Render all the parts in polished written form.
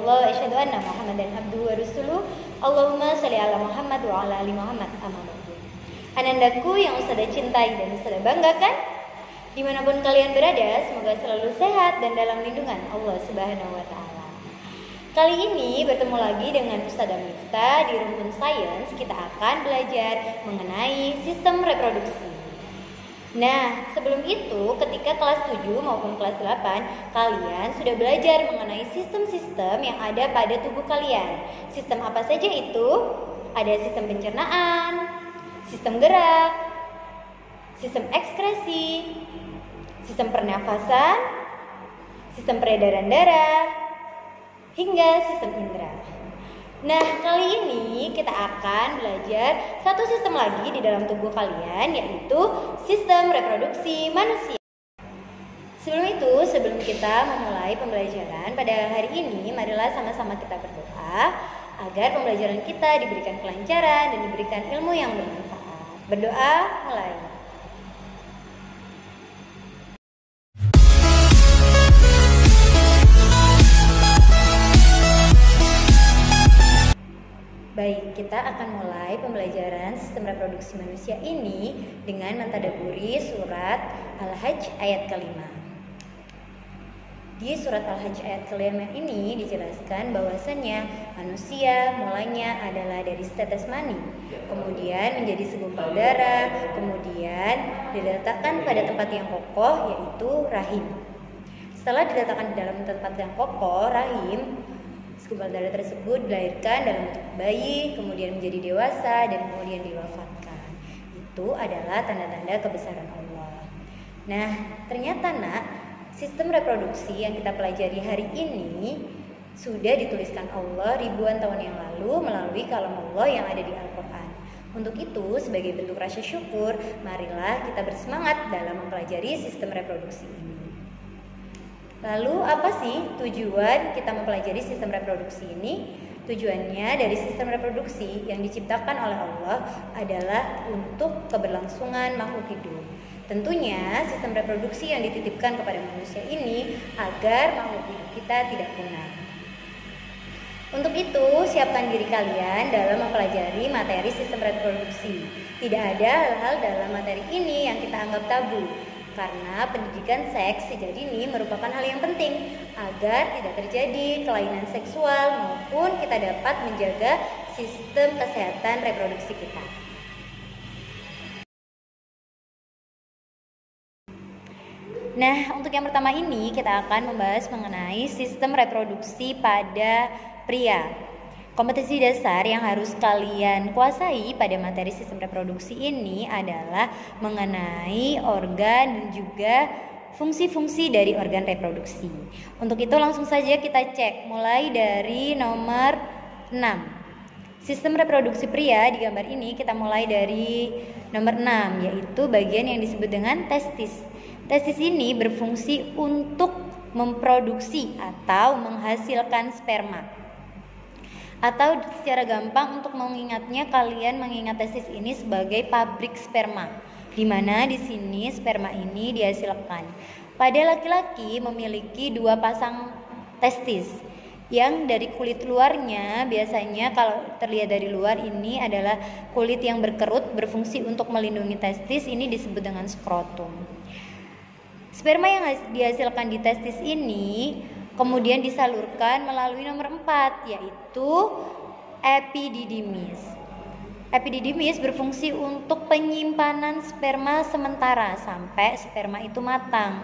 illallah wa asyhadu anna Muhammadan abduhu wa rasuluh. Allahumma shalli ala Muhammad wa ala ali Muhammad. Amma ba'du. Anandaku yang Ustazah cintai dan Ustazah banggakan, dimanapun kalian berada, semoga selalu sehat dan dalam lindungan Allah Subhanahu wa Ta'ala. Kali ini bertemu lagi dengan Ustazah Miftah di Rumpun Sains. Kita akan belajar mengenai sistem reproduksi. Nah, sebelum itu ketika kelas 7 maupun kelas 8 kalian sudah belajar mengenai sistem-sistem yang ada pada tubuh kalian. Sistem apa saja itu? Ada sistem pencernaan, sistem gerak, sistem ekskresi, sistem pernafasan, sistem peredaran darah, hingga sistem indera. Nah, kali ini kita akan belajar satu sistem lagi di dalam tubuh kalian, yaitu sistem reproduksi manusia. Sebelum kita memulai pembelajaran pada hari ini, marilah sama-sama kita berdoa agar pembelajaran kita diberikan kelancaran dan diberikan ilmu yang bermanfaat. Berdoa mulai. Baik, kita akan mulai pembelajaran sistem reproduksi manusia ini dengan mentadaburi surat Al-Hajj ayat ke-5. Di surat Al-Hajj ayat ke-5 ini dijelaskan bahwasannya manusia mulanya adalah dari setetes mani, kemudian menjadi segumpal darah, kemudian diletakkan pada tempat yang kokoh, yaitu rahim. Setelah diletakkan di dalam tempat yang kokoh, rahim, segumpal darah tersebut dilahirkan dalam bentuk bayi, kemudian menjadi dewasa, dan kemudian diwafatkan. Itu adalah tanda-tanda kebesaran Allah. Nah, ternyata nak, sistem reproduksi yang kita pelajari hari ini sudah dituliskan Allah ribuan tahun yang lalu melalui kalam Allah yang ada di Al-Quran. Untuk itu, sebagai bentuk rasa syukur, marilah kita bersemangat dalam mempelajari sistem reproduksi ini. Lalu apa sih tujuan kita mempelajari sistem reproduksi ini? Tujuannya dari sistem reproduksi yang diciptakan oleh Allah adalah untuk keberlangsungan makhluk hidup. Tentunya sistem reproduksi yang dititipkan kepada manusia ini agar makhluk hidup kita tidak punah. Untuk itu, siapkan diri kalian dalam mempelajari materi sistem reproduksi. Tidak ada hal-hal dalam materi ini yang kita anggap tabu. Karena pendidikan seks sejak dini merupakan hal yang penting agar tidak terjadi kelainan seksual maupun kita dapat menjaga sistem kesehatan reproduksi kita. Nah, untuk yang pertama ini kita akan membahas mengenai sistem reproduksi pada pria. Kompetensi dasar yang harus kalian kuasai pada materi sistem reproduksi ini adalah mengenai organ dan juga fungsi-fungsi dari organ reproduksi. Untuk itu langsung saja kita cek mulai dari nomor 6. Sistem reproduksi pria di gambar ini kita mulai dari nomor 6, yaitu bagian yang disebut dengan testis. Testis ini berfungsi untuk memproduksi atau menghasilkan sperma. Atau secara gampang untuk mengingatnya, kalian mengingat testis ini sebagai pabrik sperma, di mana di sini sperma ini dihasilkan. Pada laki-laki memiliki 2 pasang testis, yang dari kulit luarnya biasanya kalau terlihat dari luar ini adalah kulit yang berkerut berfungsi untuk melindungi testis, ini disebut dengan skrotum. Sperma yang dihasilkan di testis ini kemudian disalurkan melalui nomor 4, yaitu epididymis. Epididymis berfungsi untuk penyimpanan sperma sementara sampai sperma itu matang.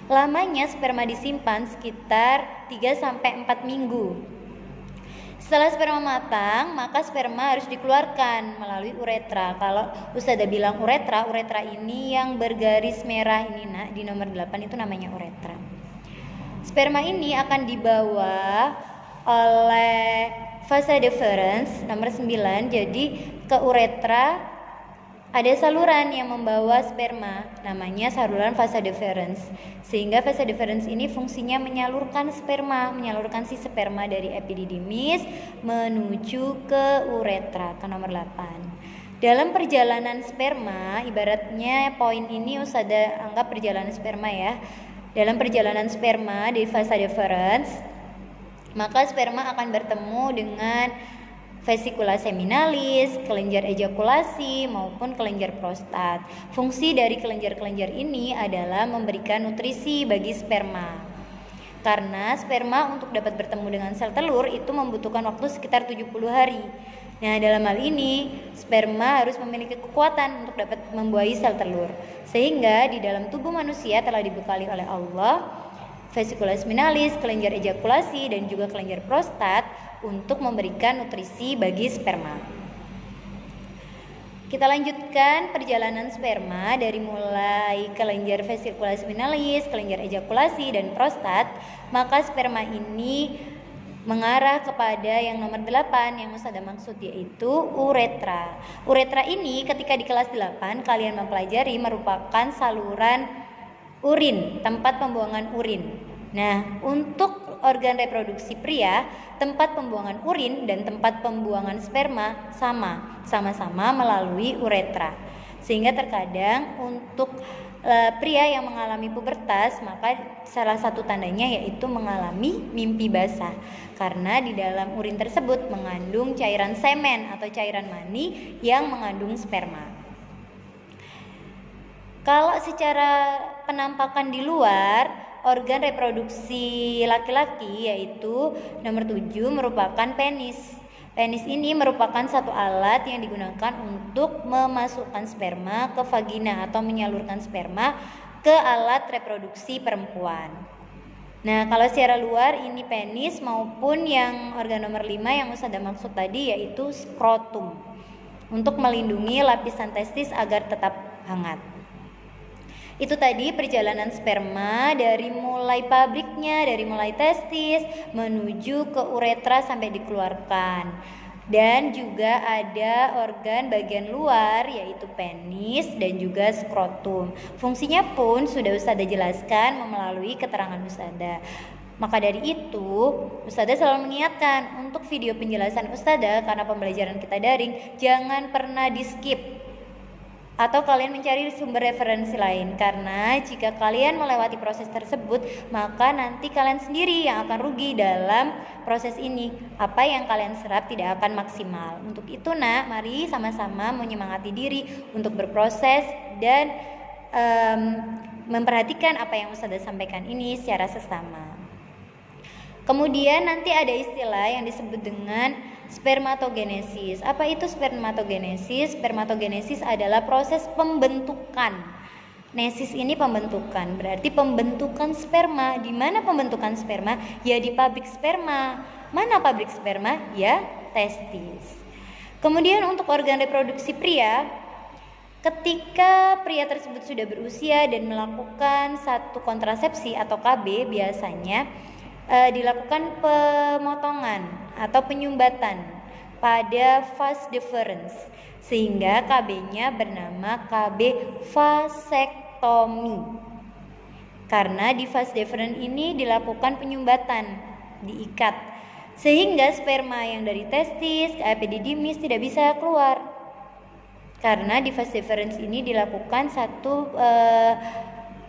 Lamanya sperma disimpan sekitar 3-4 minggu. Setelah sperma matang, maka sperma harus dikeluarkan melalui uretra. Kalau Ustazah bilang uretra ini yang bergaris merah ini nak, di nomor 8 itu namanya uretra. Sperma ini akan dibawa oleh vasa deferens nomor 9. Jadi ke uretra ada saluran yang membawa sperma, namanya saluran vasa deferens. Sehingga vasa deferens ini fungsinya menyalurkan si sperma dari epididymis menuju ke uretra, ke nomor 8. Dalam perjalanan sperma, ibaratnya poin ini Ustazah anggap perjalanan sperma ya. Dalam perjalanan sperma di vasa deferens, maka sperma akan bertemu dengan vesikula seminalis, kelenjar ejakulasi maupun kelenjar prostat. Fungsi dari kelenjar-kelenjar ini adalah memberikan nutrisi bagi sperma. Karena sperma untuk dapat bertemu dengan sel telur itu membutuhkan waktu sekitar 70 hari. Nah, dalam hal ini sperma harus memiliki kekuatan untuk dapat membuahi sel telur. Sehingga di dalam tubuh manusia telah dibekali oleh Allah vesikula seminalis, kelenjar ejakulasi dan juga kelenjar prostat untuk memberikan nutrisi bagi sperma. Kita lanjutkan perjalanan sperma dari mulai kelenjar vesikula seminalis, kelenjar ejakulasi dan prostat, maka sperma ini mengarah kepada yang nomor 8 yang Ustazah maksud, yaitu uretra. Uretra ini ketika di kelas 8 kalian mempelajari merupakan saluran urin, tempat pembuangan urin. Nah, untuk organ reproduksi pria, tempat pembuangan urin dan tempat pembuangan sperma sama-sama melalui uretra. Sehingga terkadang untuk pria yang mengalami pubertas, maka salah satu tandanya yaitu mengalami mimpi basah. Karena di dalam urin tersebut mengandung cairan semen atau cairan mani yang mengandung sperma. Kalau secara penampakan di luar, organ reproduksi laki-laki yaitu nomor 7 merupakan penis. Penis ini merupakan satu alat yang digunakan untuk memasukkan sperma ke vagina atau menyalurkan sperma ke alat reproduksi perempuan. Nah, kalau secara luar ini penis maupun yang organ nomor 5 yang Ustazah maksud tadi yaitu skrotum untuk melindungi lapisan testis agar tetap hangat. Itu tadi perjalanan sperma dari mulai pabriknya, dari mulai testis menuju ke uretra sampai dikeluarkan. Dan juga ada organ bagian luar yaitu penis dan juga skrotum. Fungsinya pun sudah Ustazah jelaskan melalui keterangan Ustazah. Maka dari itu, Ustazah selalu mengingatkan untuk video penjelasan Ustazah karena pembelajaran kita daring, jangan pernah di-skip atau kalian mencari sumber referensi lain, karena jika kalian melewati proses tersebut maka nanti kalian sendiri yang akan rugi dalam proses ini. Apa yang kalian serap tidak akan maksimal. Untuk itu mari sama-sama menyemangati diri untuk berproses dan memperhatikan apa yang Ustazah sampaikan ini secara sesama. Kemudian nanti ada istilah yang disebut dengan spermatogenesis. Apa itu spermatogenesis? Spermatogenesis adalah proses pembentukan. Nesis ini pembentukan, berarti pembentukan sperma. Di mana pembentukan sperma? Ya di pabrik sperma. Mana pabrik sperma? Ya testis. Kemudian untuk organ reproduksi pria, ketika pria tersebut sudah berusia dan melakukan satu kontrasepsi atau KB, biasanya dilakukan pemotongan atau penyumbatan pada vas deferens, sehingga KB-nya bernama KB vasektomi. Karena di vas deferens ini dilakukan penyumbatan, diikat, sehingga sperma yang dari testis ke epididymis tidak bisa keluar. Karena di vas deferens ini dilakukan satu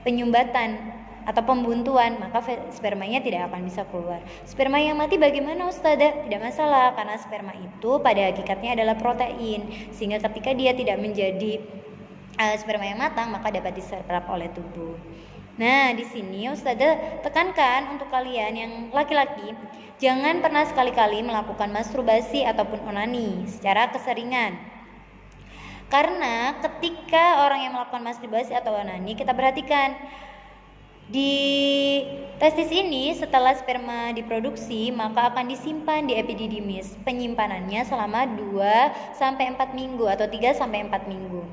penyumbatan atau pembuntuan, maka spermanya tidak akan bisa keluar. Sperma yang mati bagaimana Ustazah? Tidak masalah, karena sperma itu pada hakikatnya adalah protein, sehingga ketika dia tidak menjadi sperma yang matang maka dapat diserap oleh tubuh. Nah, di sini Ustazah tekankan untuk kalian yang laki-laki, jangan pernah sekali-kali melakukan masturbasi ataupun onani secara keseringan. Karena ketika orang yang melakukan masturbasi atau onani, kita perhatikan di testis ini setelah sperma diproduksi maka akan disimpan di epididymis. Penyimpanannya selama 2-4 minggu atau 3-4 minggu.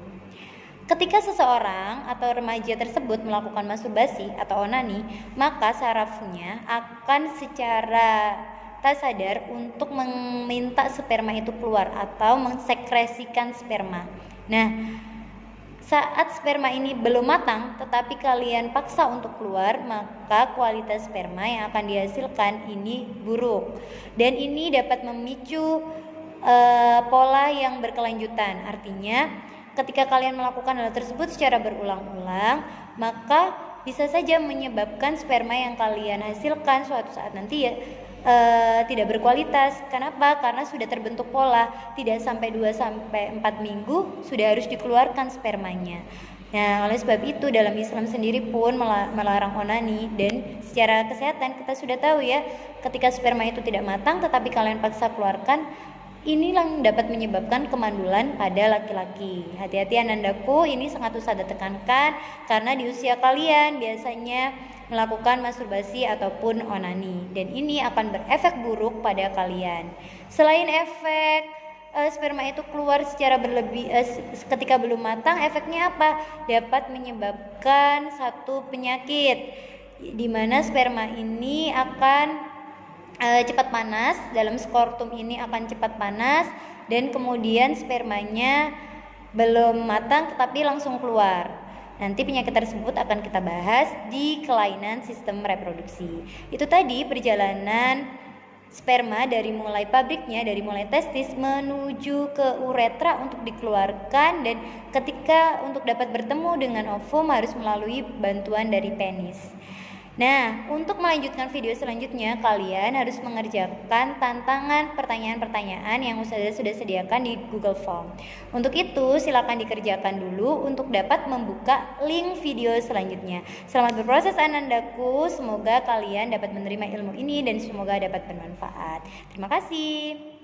Ketika seseorang atau remaja tersebut melakukan masturbasi atau onani, maka sarafnya akan secara tak sadar untuk meminta sperma itu keluar atau mensekresikan sperma. Nah, saat sperma ini belum matang tetapi kalian paksa untuk keluar, maka kualitas sperma yang akan dihasilkan ini buruk. Dan ini dapat memicu pola yang berkelanjutan. Artinya ketika kalian melakukan hal tersebut secara berulang-ulang, maka bisa saja menyebabkan sperma yang kalian hasilkan suatu saat nanti tidak berkualitas. Kenapa? Karena sudah terbentuk pola, tidak sampai 2-4 minggu sudah harus dikeluarkan spermanya. Nah, oleh sebab itu dalam Islam sendiri pun melarang onani, dan secara kesehatan kita sudah tahu ya, ketika sperma itu tidak matang tetapi kalian paksa keluarkan, inilah yang dapat menyebabkan kemandulan pada laki-laki. Hati-hati anandaku, ini sangat usah ditekankan karena di usia kalian biasanya melakukan masturbasi ataupun onani, dan ini akan berefek buruk pada kalian. Selain efek sperma itu keluar secara berlebih ketika belum matang, efeknya apa? Dapat menyebabkan satu penyakit di mana sperma ini akan cepat panas, dalam skortum ini akan cepat panas, dan kemudian spermanya belum matang tetapi langsung keluar. Nanti penyakit tersebut akan kita bahas di kelainan sistem reproduksi. Itu tadi perjalanan sperma dari mulai pabriknya, dari mulai testis menuju ke uretra untuk dikeluarkan, dan ketika untuk dapat bertemu dengan ovum harus melalui bantuan dari penis. Nah, untuk melanjutkan video selanjutnya, kalian harus mengerjakan tantangan pertanyaan-pertanyaan yang sudah sediakan di Google Form. Untuk itu, silakan dikerjakan dulu untuk dapat membuka link video selanjutnya. Selamat berproses anandaku, semoga kalian dapat menerima ilmu ini dan semoga dapat bermanfaat. Terima kasih.